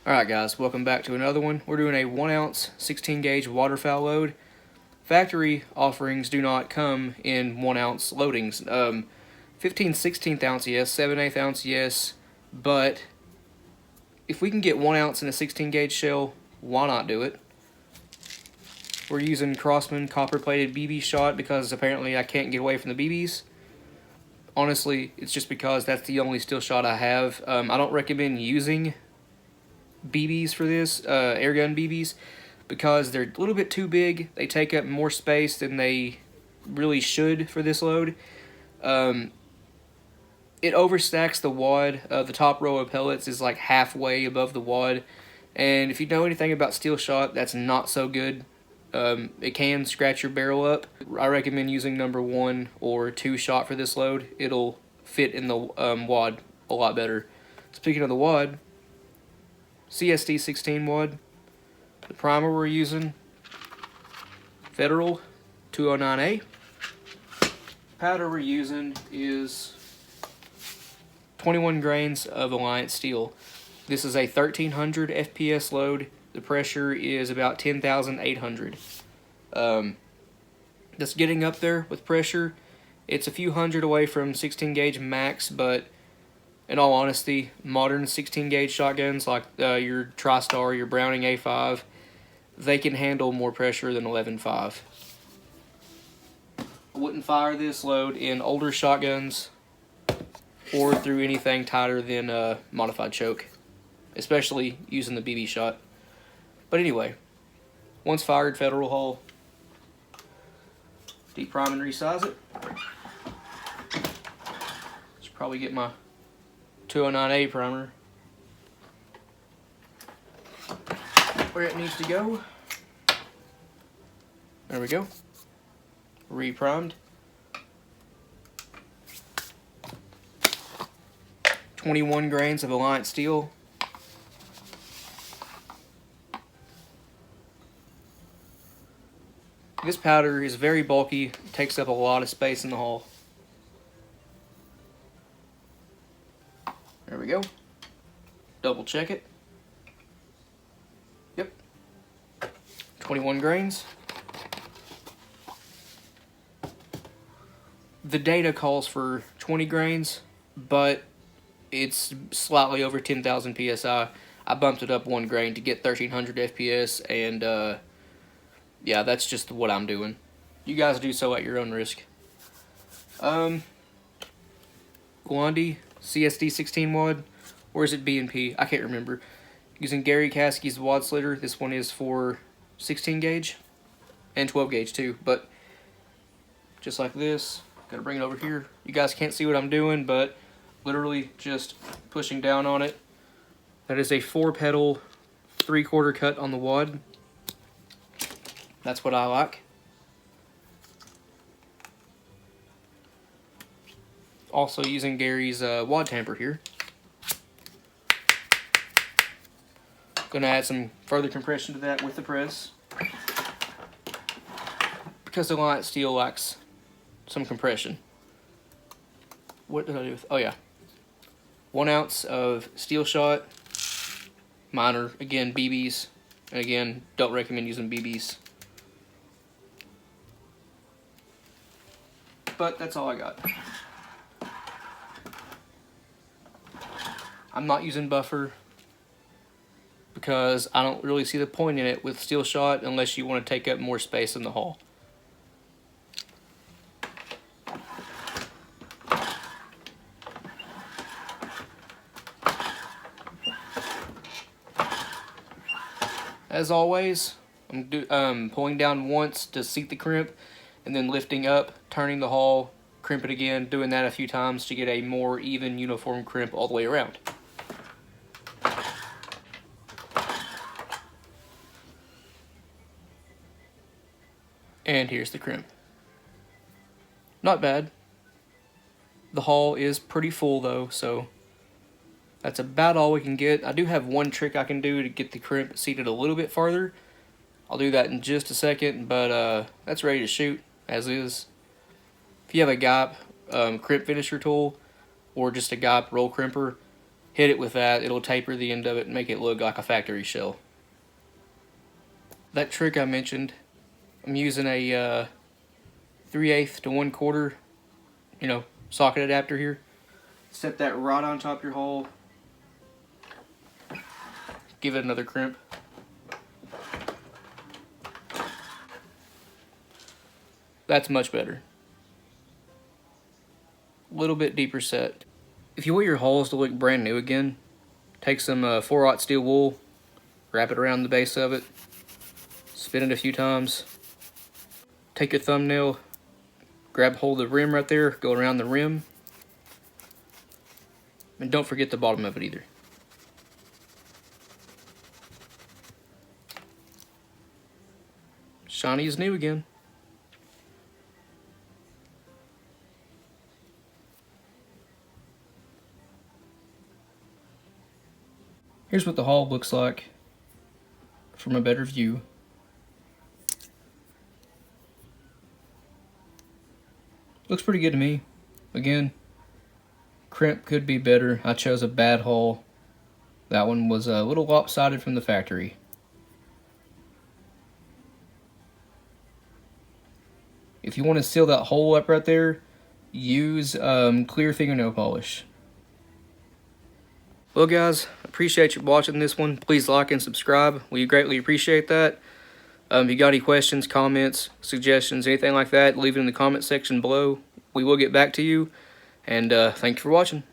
Alright guys, welcome back to another one. We're doing a 1 ounce 16 gauge waterfowl load. Factory offerings do not come in 1 ounce loadings. 15/16 ounce yes, 7/8 ounce yes, but if we can get 1 ounce in a 16 gauge shell, why not do it? We're using Crossman copper plated BB shot because apparently I can't get away from the BBs. Honestly, it's just because that's the only steel shot I have. I don't recommend using BBs for this, airgun BBs, because they're a little bit too big. They take up more space than they really should for this load. It overstacks the wad. The top row of pellets is like halfway above the wad, and if you know anything about steel shot, that's not so good. It can scratch your barrel up. I recommend using number 1 or 2 shot for this load. It'll fit in the wad a lot better. Speaking of the wad, CSD 16 wad. The primer we're using, Federal 209A. Powder we're using is 21 grains of Alliance steel. This is a 1300 FPS load. The pressure is about 10,800. That's getting up there with pressure. It's a few hundred away from 16 gauge max, but in all honesty, modern 16 gauge shotguns like your TriStar, your Browning A5, they can handle more pressure than 11.5. I wouldn't fire this load in older shotguns or through anything tighter than a modified choke, especially using the BB shot. But anyway, once fired, Federal hull, deep prime and resize it. Should probably get my 209A primer where it needs to go. There we go. Reprimed. 21 grains of Alliance steel. This powder is very bulky, takes up a lot of space in the hull. There we go. Double check it. Yep. 21 grains. The data calls for 20 grains, but it's slightly over 10,000 psi. I bumped it up 1 grain to get 1300 FPS, and yeah, that's just what I'm doing. You guys do so at your own risk. Grundy CSD 16 wad, or is it B&P? I can't remember. Using Gary Caskey's wad slitter. This one is for 16 gauge and 12 gauge too, but just like this. Gotta bring it over here. You guys can't see what I'm doing, but literally just pushing down on it. That is a 4-pedal 3/4 cut on the wad. That's what I like. Also using Gary's wad tamper here. Gonna add some further compression to that with the press, because the Alliance steel lacks some compression. What did I do with? Oh yeah, 1 ounce of steel shot. Minor, again, BBs, and again, don't recommend using BBs. But that's all I got. I'm not using buffer because I don't really see the point in it with steel shot unless you want to take up more space in the hull. As always, I'm pulling down once to seat the crimp, and then lifting up, turning the hull, crimp it again, doing that a few times to get a more even, uniform crimp all the way around. And here's the crimp. Not bad. The hull is pretty full though, so that's about all we can get. I do have one trick I can do to get the crimp seated a little bit farther. I'll do that in just a second, but that's ready to shoot as is. If you have a GIPE crimp finisher tool or just a GIPE roll crimper, hit it with that, it'll taper the end of it and make it look like a factory shell. That trick I mentioned, I'm using a 3/8 to 1/4, socket adapter here. Set that right on top of your hole. Give it another crimp. That's much better. A little bit deeper set. If you want your holes to look brand new again, take some 4/0 steel wool, wrap it around the base of it, spin it a few times, take your thumbnail, grab hold of the rim right there, go around the rim, and don't forget the bottom of it either. Shiny as new again. Here's what the hull looks like from a better view. Looks pretty good to me. Again, crimp could be better. I chose a bad hull. That one was a little lopsided from the factory. If you want to seal that hole up right there, use clear fingernail polish. Well guys, appreciate you watching this one. Please like and subscribe. We greatly appreciate that. If you got any questions, comments, suggestions, anything like that, leave it in the comment section below. We will get back to you. And thank you for watching.